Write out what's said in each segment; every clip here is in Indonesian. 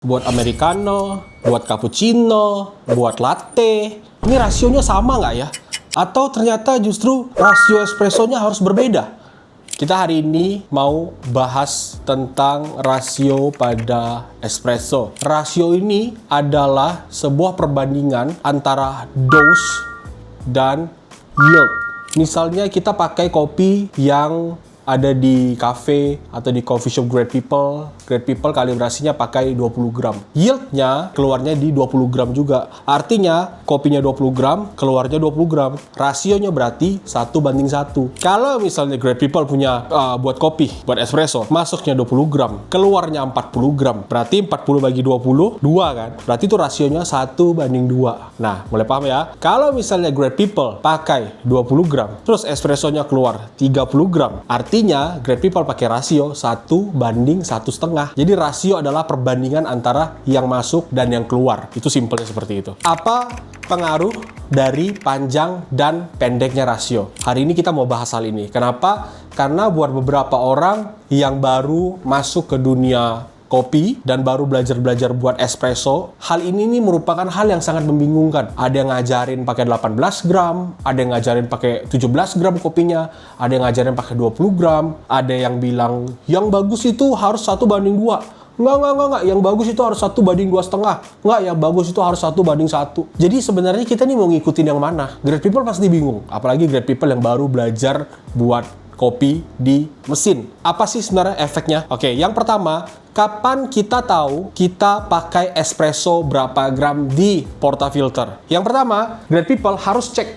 buat americano, buat cappuccino, buat latte. Ini rasionya sama nggak ya? Atau ternyata justru rasio espressonya harus berbeda? Kita hari ini mau bahas tentang rasio pada espresso. Rasio ini adalah sebuah perbandingan antara dose dan yield. Misalnya kita pakai kopi yang ada di cafe atau di coffee shop Great People kalibrasinya pakai 20 gram. Yieldnya keluarnya di 20 gram juga. Artinya kopinya 20 gram, keluarnya 20 gram. Rasionya berarti 1:1. Kalau misalnya Great People punya buat kopi, buat espresso, masuknya 20 gram, keluarnya 40 gram. Berarti 40 bagi 20, 2 kan? Berarti itu rasionya 1:2. Nah, mulai paham ya? Kalau misalnya Great People pakai 20 gram, terus espressonya keluar 30 gram, artinya Great People pakai rasio 1:1,5. Jadi rasio adalah perbandingan antara yang masuk dan yang keluar. Itu simpelnya seperti itu. Apa pengaruh dari panjang dan pendeknya rasio? Hari ini kita mau bahas hal ini. Kenapa? Karena buat beberapa orang yang baru masuk ke dunia kopi dan baru belajar buat espresso, hal ini nih merupakan hal yang sangat membingungkan. Ada yang ngajarin pakai 18 gram, ada yang ngajarin pakai 17 gram kopinya, ada yang ngajarin pakai 20 gram, ada yang bilang yang bagus itu harus 1:2. Enggak. Yang bagus itu harus 1:2,5. Enggak, yang bagus itu harus 1:1. Jadi sebenarnya kita nih mau ngikutin yang mana? Great People pasti bingung. Apalagi Great People yang baru belajar buat kopi di mesin. Apa sih sebenarnya efeknya? Oke, yang pertama, kapan kita tahu kita pakai espresso berapa gram di portafilter? Yang pertama, Great People harus cek.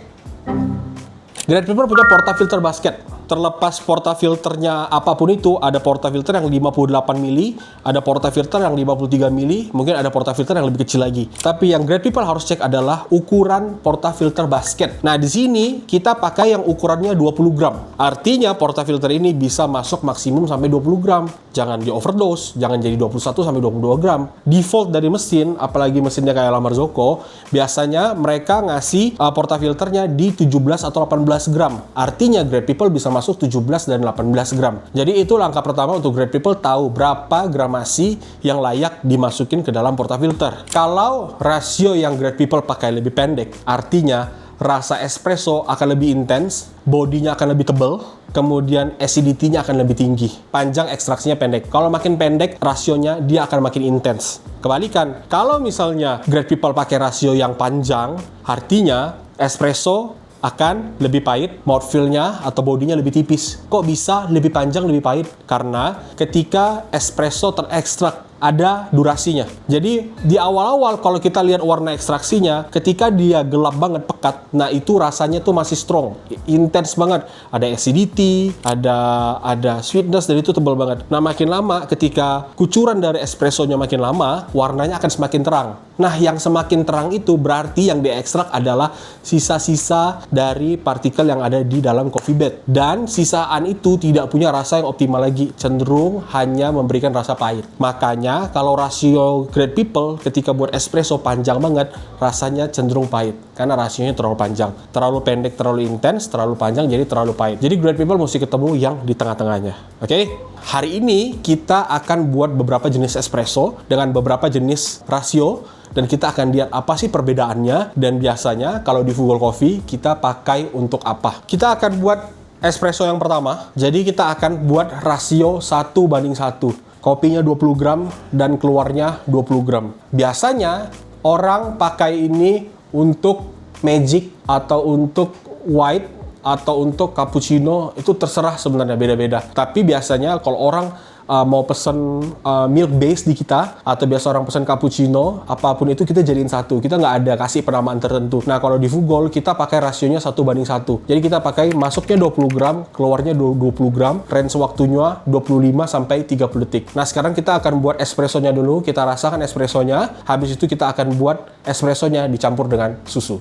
Great People punya portafilter basket. Terlepas portafilternya apapun itu, ada portafilter yang 58 mili, ada portafilter yang 53 mili, mungkin ada portafilter yang lebih kecil lagi. Tapi yang Great People harus cek adalah ukuran portafilter basket. Nah, di sini kita pakai yang ukurannya 20 gram. Artinya portafilter ini bisa masuk maksimum sampai 20 gram. Jangan di overdose, jangan jadi 21 sampai 22 gram. Default dari mesin, apalagi mesinnya kayak La Marzocco, biasanya mereka ngasih portafilternya di 17 atau 18 gram. Artinya Great People bisa masuk 17 dan 18 gram. Jadi itu langkah pertama untuk Great People tahu berapa gramasi yang layak dimasukin ke dalam portafilter. Kalau rasio yang Great People pakai lebih pendek, artinya rasa espresso akan lebih intens, bodinya akan lebih tebal, kemudian acidity-nya akan lebih tinggi. Panjang ekstraksinya pendek. Kalau makin pendek, rasionya dia akan makin intens. Kebalikan, kalau misalnya Great People pakai rasio yang panjang, artinya espresso akan lebih pahit, mouthfeel-nya atau bodinya lebih tipis. Kok bisa lebih panjang, lebih pahit? Karena ketika espresso terekstrak, ada durasinya. Jadi di awal-awal kalau kita lihat warna ekstraksinya, ketika dia gelap banget, pekat, nah itu rasanya tuh masih strong, intens banget. Ada acidity, ada sweetness, dan itu tebal banget. Nah, makin lama ketika kucuran dari espressonya makin lama, warnanya akan semakin terang. Nah, yang semakin terang itu berarti yang diekstrak adalah sisa-sisa dari partikel yang ada di dalam coffee bean. Dan sisaan itu tidak punya rasa yang optimal lagi, cenderung hanya memberikan rasa pahit. Makanya kalau rasio Great People ketika buat espresso panjang banget, rasanya cenderung pahit karena rasionya terlalu panjang. Terlalu pendek, terlalu intens, terlalu panjang, jadi terlalu pahit. Jadi Great People mesti ketemu yang di tengah-tengahnya. Oke? Hari ini kita akan buat beberapa jenis espresso dengan beberapa jenis rasio, dan kita akan lihat apa sih perbedaannya, dan biasanya kalau di Fugal Coffee kita pakai untuk apa. Kita akan buat espresso yang pertama, jadi kita akan buat rasio 1:1. Kopinya 20 gram dan keluarnya 20 gram. Biasanya orang pakai ini untuk magic atau untuk white atau untuk cappuccino, itu terserah sebenarnya, beda-beda. Tapi biasanya kalau orang mau pesen milk base di kita, atau biasa orang pesen cappuccino, apapun itu kita jadiin satu. Kita nggak ada kasih penamaan tertentu. Nah, kalau di Fugol kita pakai rasionya 1:1. Jadi kita pakai masuknya 20 gram, keluarnya 20 gram, range waktunya 25 sampai 30 detik. Nah, sekarang kita akan buat espressonya dulu. Kita rasakan espressonya. Habis itu kita akan buat espressonya dicampur dengan susu.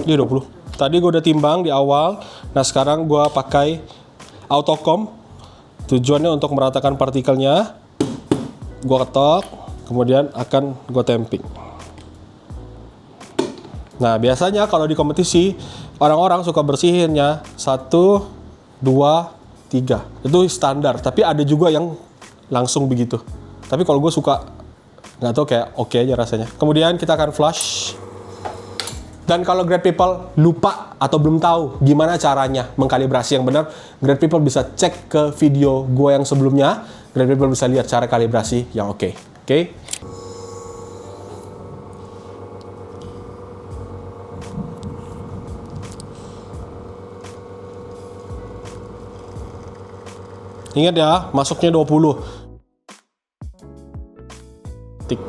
Dia 20. Tadi gue udah timbang di awal. Nah, sekarang gue pakai autocomb. Tujuannya untuk meratakan partikelnya. Gue ketok, kemudian akan gue tamping. Nah, biasanya kalau di kompetisi orang-orang suka bersihinnya 1, 2, 3. Itu standar, tapi ada juga yang langsung begitu. Tapi kalau gue suka, nggak tahu, kayak oke aja rasanya. Kemudian kita akan flush. Dan kalau great people lupa atau belum tahu gimana caranya mengkalibrasi yang benar, great people bisa cek ke video gue yang sebelumnya. Great people bisa lihat cara kalibrasi yang oke. Oke? Ingat ya, masuknya 20. Tik.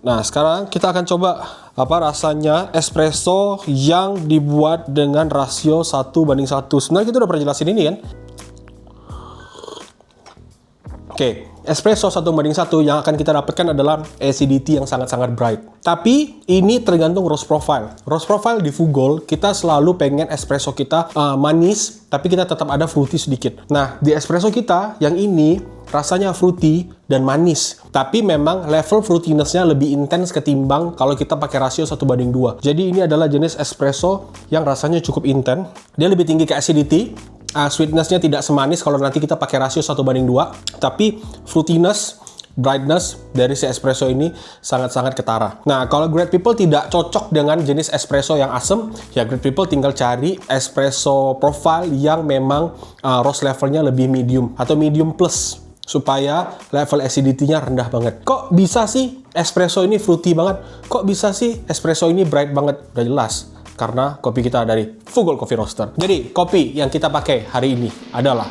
Nah, sekarang kita akan coba apa rasanya espresso yang dibuat dengan rasio 1:1. Sebenarnya kita udah pernah jelasin ini kan? Oke, espresso 1:1 yang akan kita dapatkan adalah acidity yang sangat-sangat bright. Tapi ini tergantung roast profile. Roast profile di Fugol, kita selalu pengen espresso kita manis, tapi kita tetap ada fruity sedikit. Nah, di espresso kita yang ini rasanya fruity dan manis. Tapi memang level fruitiness-nya lebih intens ketimbang kalau kita pakai rasio 1:2. Jadi ini adalah jenis espresso yang rasanya cukup intens. Dia lebih tinggi ke acidity. Sweetness-nya tidak semanis kalau nanti kita pakai rasio 1:2. Tapi fruitiness, brightness dari si espresso ini sangat-sangat ketara. Nah, kalau great people tidak cocok dengan jenis espresso yang asam, ya great people tinggal cari espresso profile yang memang roast levelnya lebih medium atau medium plus, supaya level acidity-nya rendah banget. Kok bisa sih espresso ini fruity banget? Kok bisa sih espresso ini bright banget? Udah jelas, karena kopi kita dari Fugol Coffee Roaster. Jadi, kopi yang kita pakai hari ini adalah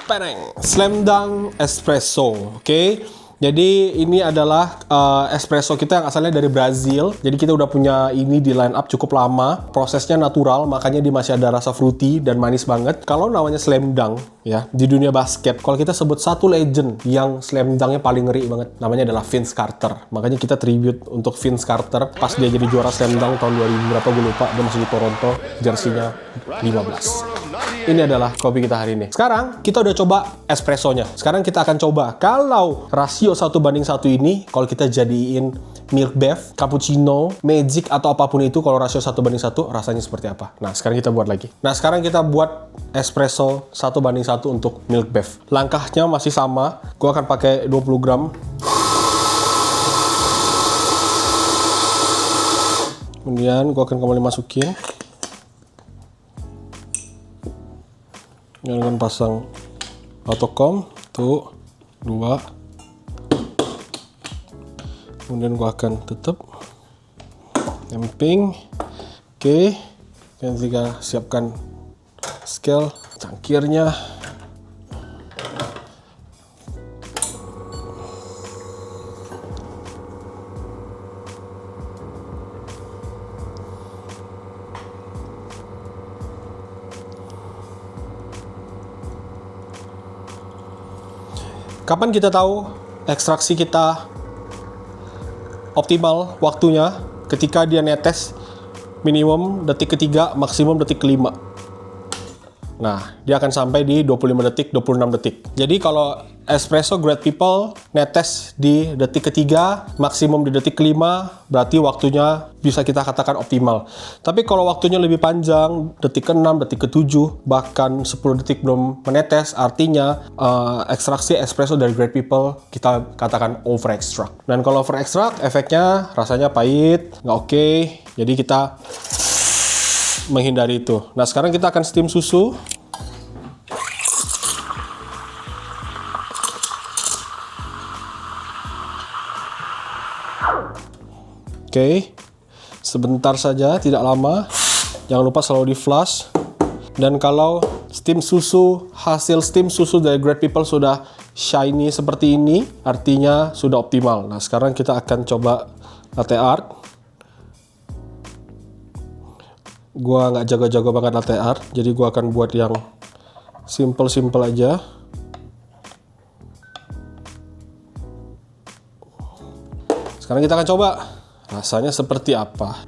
Peneng Slam Dunk Espresso. Oke. Jadi ini adalah espresso kita yang asalnya dari Brazil. Jadi kita udah punya ini di line up cukup lama. Prosesnya natural, makanya dia masih ada rasa fruity dan manis banget. Kalau namanya Slam Dunk ya, di dunia basket, kalau kita sebut satu legend yang Slam Dunk-nya paling ngeri banget, namanya adalah Vince Carter. Makanya kita tribute untuk Vince Carter pas dia jadi juara Slam Dunk tahun 2000 berapa gue lupa. Dia masih di Toronto, jersinya 15. Ini adalah kopi kita hari ini. Sekarang kita udah coba espressonya. Sekarang kita akan coba kalau rasio 1:1 ini, kalau kita jadiin milk bev, cappuccino, magic atau apapun itu, kalau rasio 1:1 rasanya seperti apa. Nah, sekarang kita buat lagi. Nah, sekarang kita buat espresso 1:1 untuk milk bev. Langkahnya masih sama. Gue akan pakai 20 gram. Kemudian gue akan kembali masukin. Ini akan pasang autocomb. 1, 2. Kemudian gua akan tutup, emping. Oke, dan kita siapkan scale, cangkirnya. Kapan kita tahu ekstraksi kita optimal waktunya? Ketika dia netes minimum detik ketiga, maksimum detik kelima. Nah, dia akan sampai di 25 detik, 26 detik. Jadi kalau espresso great people netes di detik ketiga, maksimum di detik kelima, berarti waktunya bisa kita katakan optimal. Tapi kalau waktunya lebih panjang, detik ke-6, detik ke-7, bahkan 10 detik belum menetes, artinya ekstraksi espresso dari great people kita katakan over extract. Dan kalau over extract, efeknya rasanya pahit, nggak oke. Jadi kita menghindari itu. Nah, sekarang kita akan steam susu. Oke, sebentar saja, tidak lama. Jangan lupa selalu di flash. Dan kalau hasil steam susu dari great people sudah shiny seperti ini, artinya sudah optimal. Nah, sekarang kita akan coba latte art. Gua nggak jago-jago banget latte art, jadi gua akan buat yang simple aja. Sekarang kita akan coba rasanya seperti apa.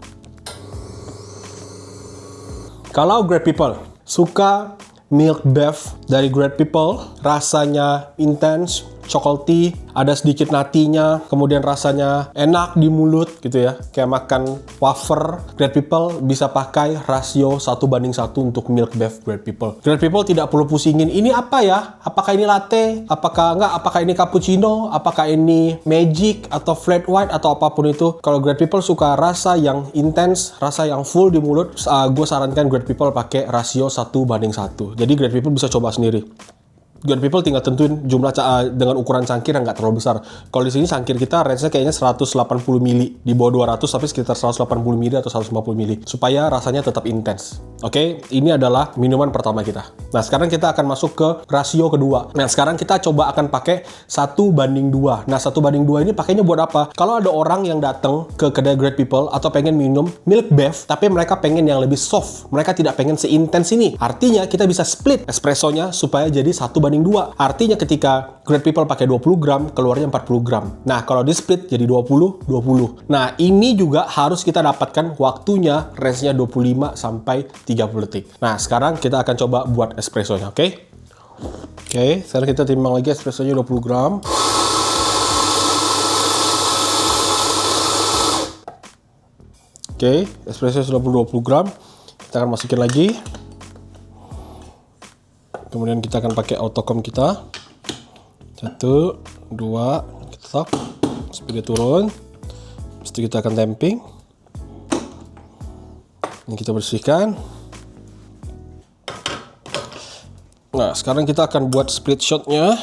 Kalau great people suka milk bev dari great people, rasanya intens, chocolatey, ada sedikit natinya, kemudian rasanya enak di mulut gitu ya. Kayak makan wafer. Great People bisa pakai rasio 1:1 untuk milk bev Great People. Great People tidak perlu pusingin, ini apa ya? Apakah ini latte? Apakah enggak? Apakah ini cappuccino? Apakah ini magic? Atau flat white? Atau apapun itu. Kalau Great People suka rasa yang intens, rasa yang full di mulut, gue sarankan Great People pakai rasio 1:1. Jadi Great People bisa coba sendiri. Great People tinggal tentuin jumlah dengan ukuran cangkir yang nggak terlalu besar. Kalau di sini cangkir kita range-nya kayaknya 180 ml, di bawah 200 tapi sekitar 180 ml atau 150 ml supaya rasanya tetap intens. Oke, ini adalah minuman pertama kita. Nah, sekarang kita akan masuk ke rasio kedua. Nah, sekarang kita coba akan pakai 1:2. Nah, 1:2 ini pakainya buat apa? Kalau ada orang yang datang ke kedai Great People atau pengen minum milk bev, tapi mereka pengen yang lebih soft, mereka tidak pengen seintens ini. Artinya kita bisa split espressonya supaya jadi 1:2. Artinya ketika Great People pakai 20 gram, keluarnya 40 gram. Nah, kalau di split jadi 20. Nah, ini juga harus kita dapatkan waktunya, range-nya 25 sampai 30 detik. Nah, sekarang kita akan coba buat espressonya, oke? Oke, sekarang kita timbang lagi espressonya 20 gram. Oke, espresso sudah 20 gram. Kita akan masukin lagi. Kemudian kita akan pakai autocom kita. 1, 2, kita stop. Speednya turun. Habis itu kita akan tamping. Ini kita bersihkan. Nah, sekarang kita akan buat split shotnya.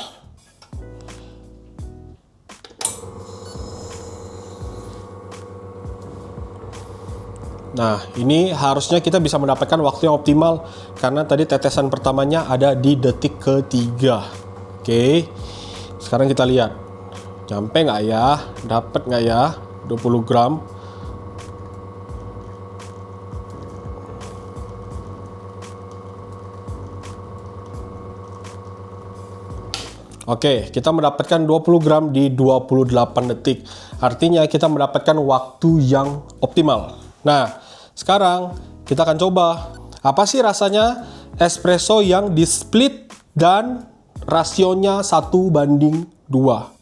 Nah, ini harusnya kita bisa mendapatkan waktu yang optimal karena tadi tetesan pertamanya ada di detik ketiga. Oke, sekarang kita lihat. Nyampe nggak ya? Dapat nggak ya? 20 gram. Oke, kita mendapatkan 20 gram di 28 detik. Artinya kita mendapatkan waktu yang optimal. Nah, sekarang kita akan coba apa sih rasanya espresso yang di split dan rasionya 1:2.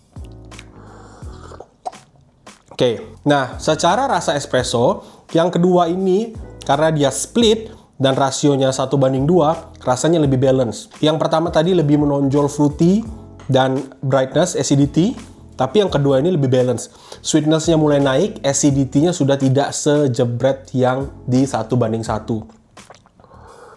Oke, nah secara rasa espresso yang kedua ini karena dia split dan rasionya 1:2, rasanya lebih balance. Yang pertama tadi lebih menonjol fruity dan brightness, acidity. Tapi yang kedua ini lebih balance. Sweetness-nya mulai naik, acidity-nya sudah tidak sejebret yang di 1:1.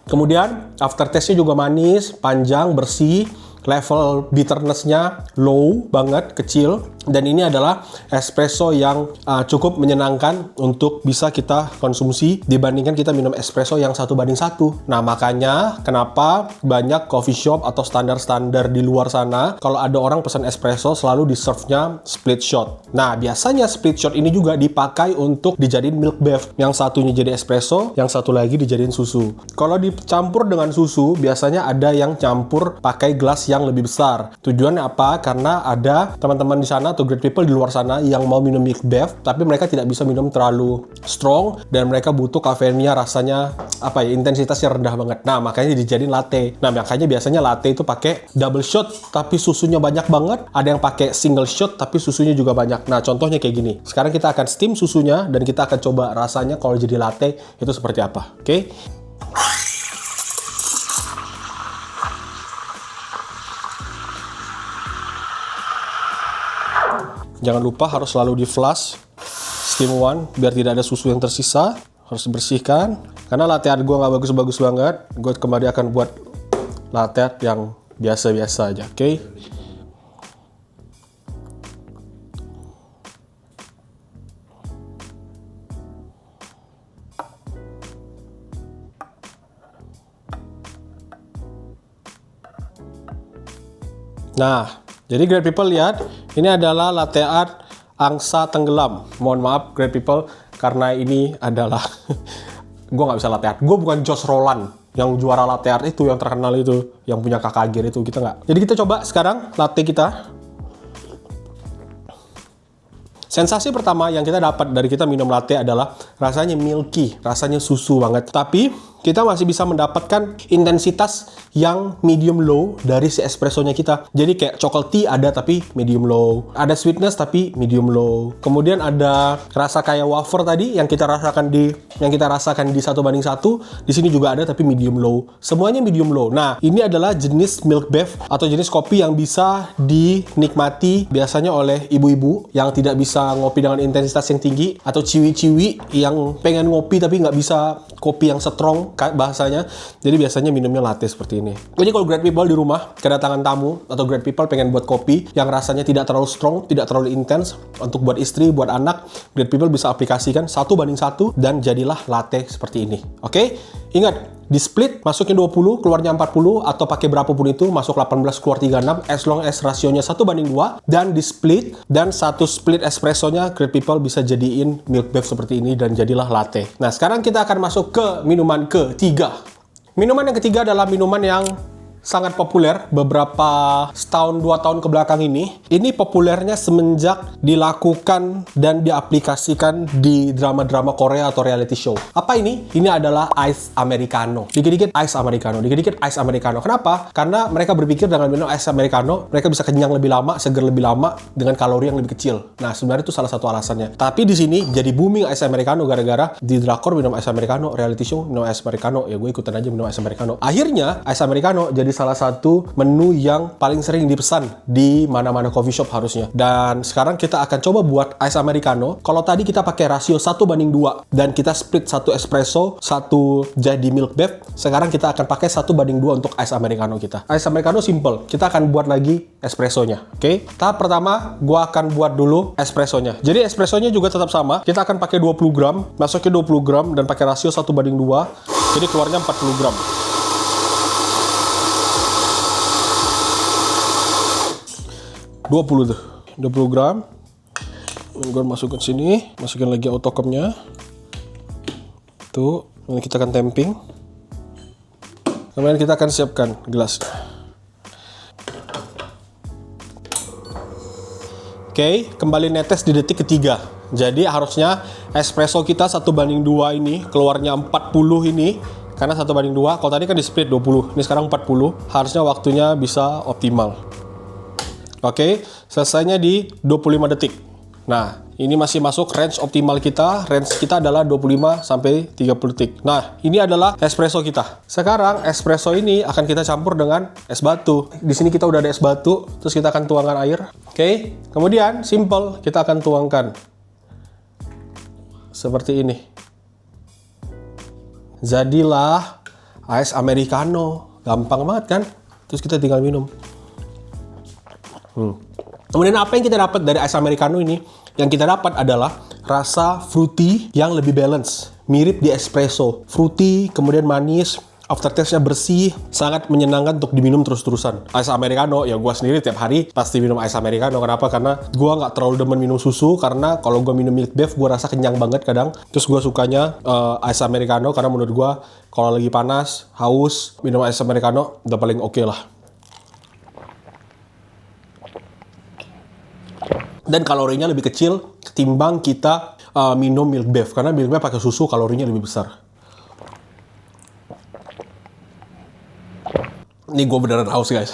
Kemudian aftertaste-nya juga manis, panjang, bersih. Level bitterness-nya low banget, kecil. Dan ini adalah espresso yang cukup menyenangkan untuk bisa kita konsumsi dibandingkan kita minum espresso yang 1:1. Nah, makanya kenapa banyak coffee shop atau standar-standar di luar sana kalau ada orang pesan espresso selalu di-serve-nya split shot. Nah, biasanya split shot ini juga dipakai untuk dijadiin milk bev. Yang satunya jadi espresso, yang satu lagi dijadiin susu. Kalau dicampur dengan susu, biasanya ada yang campur pakai gelas yang lebih besar. Tujuannya apa? Karena ada teman-teman di sana atau Great People di luar sana yang mau minum milk bev, tapi mereka tidak bisa minum terlalu strong dan mereka butuh kafeinnya rasanya intensitasnya rendah banget. Nah, makanya dijadiin latte. Nah, makanya biasanya latte itu pakai double shot tapi susunya banyak banget. Ada yang pakai single shot tapi susunya juga banyak. Nah, contohnya kayak gini. Sekarang kita akan steam susunya dan kita akan coba rasanya kalau jadi latte itu seperti apa. Oke? Jangan lupa harus selalu di flash steam 1 biar tidak ada susu yang tersisa. Harus dibersihkan. Karena latte art gue nggak bagus-bagus banget. Gue kembali akan buat latte art yang biasa-biasa aja. Oke? Nah, jadi Great People lihat, ini adalah latte art angsa tenggelam. Mohon maaf Great People, karena ini adalah gue nggak bisa latte art. Gue bukan Josh Roland yang juara latte art itu, yang terkenal itu, yang punya kakak Agir itu, kita nggak. Jadi kita coba sekarang latte kita. Sensasi pertama yang kita dapat dari kita minum latte adalah rasanya milky, rasanya susu banget. Tapi kita masih bisa mendapatkan intensitas yang medium low dari si espressonya kita. Jadi kayak chocolate tea ada tapi medium low, ada sweetness tapi medium low. Kemudian ada rasa kayak wafer tadi yang kita rasakan di 1:1. Di sini juga ada tapi medium low. Semuanya medium low. Nah, ini adalah jenis milk bev atau jenis kopi yang bisa dinikmati biasanya oleh ibu-ibu yang tidak bisa ngopi dengan intensitas yang tinggi, atau ciwi-ciwi yang pengen ngopi tapi nggak bisa kopi yang strong bahasanya. Jadi biasanya minumnya latte seperti ini. Jadi kalau great people di rumah kedatangan tamu atau great people pengen buat kopi yang rasanya tidak terlalu strong, tidak terlalu intens, untuk buat istri, buat anak, great people bisa aplikasikan 1:1 dan jadilah latte seperti ini. Oke? Ingat, di split masukin 20, keluarnya 40, atau pakai berapapun itu, masuk 18 keluar 36, as long as rasionya 1:2, dan di split, dan satu split espressonya great people bisa jadiin milk bev seperti ini dan jadilah latte. Nah, sekarang kita akan masuk ke minuman ketiga. Minuman yang ketiga adalah minuman yang sangat populer beberapa setahun 2 tahun ke belakang ini. Ini populernya semenjak dilakukan dan diaplikasikan di drama-drama Korea atau reality show. Apa ini? Ini adalah ice americano. Dikit-dikit ice americano, dikit-dikit ice americano. Kenapa? Karena mereka berpikir dengan minum ice americano, mereka bisa kenyang lebih lama, seger lebih lama dengan kalori yang lebih kecil. Nah, sebenarnya itu salah satu alasannya. Tapi di sini jadi booming ice americano gara-gara di drakor minum ice americano, reality show minum ice americano. Ya gue ikutan aja minum ice americano. Akhirnya ice americano jadi salah satu menu yang paling sering dipesan di mana-mana coffee shop harusnya. Dan sekarang kita akan coba buat ice americano. Kalau tadi kita pakai rasio 1:2 dan kita split satu espresso, satu jadi milk bev, sekarang kita akan pakai 1:2 untuk ice americano kita. Ice americano simple. Kita akan buat lagi espressonya. Oke? Tahap pertama, gua akan buat dulu espressonya. Jadi espressonya juga tetap sama. Kita akan pakai 20 gram, masukin 20 gram dan pakai rasio 1:2. Jadi keluarnya 40 gram. 20 tuh, 20 gram. Gue masukin sini, masukin lagi autocupnya. Tuh, ini kita akan tamping. Kemudian kita akan siapkan gelas. Oke, kembali netes di detik ketiga. Jadi harusnya espresso kita 1:2 ini keluarnya 40 ini. Karena 1:2, kalau tadi kan di split 20, ini sekarang 40. Harusnya waktunya bisa optimal. Oke, selesainya di 25 detik. Nah, ini masih masuk range optimal kita. Range kita adalah 25 sampai 30 detik. Nah, ini adalah espresso kita. Sekarang espresso ini akan kita campur dengan es batu. Di sini kita udah ada es batu, terus kita akan tuangkan air. Oke, kemudian simple, kita akan tuangkan seperti ini. Jadilah ice americano. Gampang banget kan? Terus kita tinggal minum. Kemudian apa yang kita dapat dari ice americano ini? Yang kita dapat adalah rasa fruity yang lebih balance, mirip di espresso. Fruity, kemudian manis, aftertaste-nya bersih, sangat menyenangkan untuk diminum terus-terusan. Ice americano, ya gue sendiri tiap hari pasti minum ice americano. Kenapa? Karena gue nggak terlalu demen minum susu, karena kalau gue minum milk bev, gue rasa kenyang banget kadang. Terus gue sukanya ice americano, karena menurut gue kalau lagi panas, haus, minum ice americano udah paling oke lah. Dan kalorinya lebih kecil ketimbang kita minum milk bev, karena milk bev pakai susu kalorinya lebih besar. Ini gue beneran haus guys.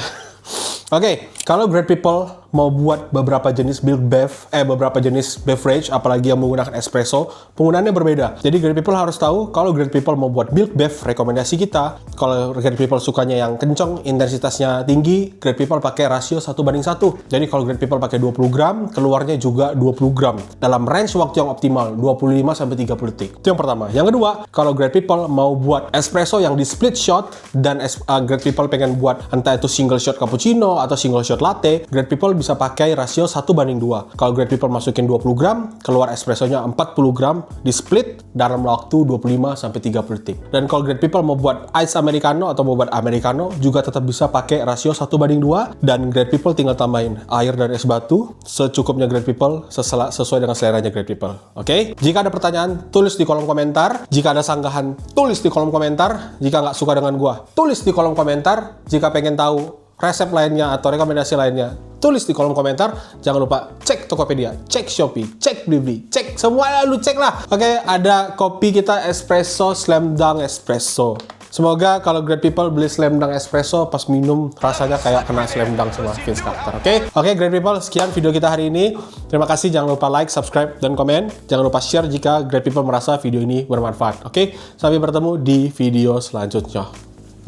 Oke, kalau great people mau buat beberapa jenis milk bev, beberapa jenis beverage, apalagi yang menggunakan espresso, penggunaannya berbeda. Jadi great people harus tahu kalau great people mau buat milk bev, rekomendasi kita, kalau great people sukanya yang kenceng, intensitasnya tinggi, great people pakai rasio 1:1. Jadi kalau great people pakai 20 gram, keluarnya juga 20 gram. Dalam range waktu yang optimal, 25 sampai 30 detik. Itu yang pertama. Yang kedua, kalau great people mau buat espresso yang di split shot, dan great people pengen buat entah itu single shot cappuccino atau single shot latte, great people bisa pakai rasio 1:2. Kalau great people masukin 20 gram, keluar espressonya 40 gram, di split dalam waktu 25 sampai 30 detik. Dan kalau great people mau buat ice americano atau mau buat americano, juga tetap bisa pakai rasio 1:2, dan great people tinggal tambahin air dan es batu secukupnya great people, sesuai dengan seleranya great people. Oke? Jika ada pertanyaan, tulis di kolom komentar. Jika ada sanggahan, tulis di kolom komentar. Jika nggak suka dengan gua, tulis di kolom komentar. Jika pengen tahu resep lainnya atau rekomendasi lainnya, tulis di kolom komentar. Jangan lupa cek Tokopedia, cek Shopee, cek Blibli, cek semua, lu cek lah. Oke, ada kopi kita espresso Slam Dunk Espresso. Semoga kalau Great People beli Slam Dunk Espresso pas minum rasanya kayak kena Slam Dunk sama Vince Carter. Oke, Great People, sekian video kita hari ini. Terima kasih, jangan lupa like, subscribe, dan komen. Jangan lupa share jika Great People merasa video ini bermanfaat. Oke, sampai bertemu di video selanjutnya.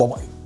Bye-bye.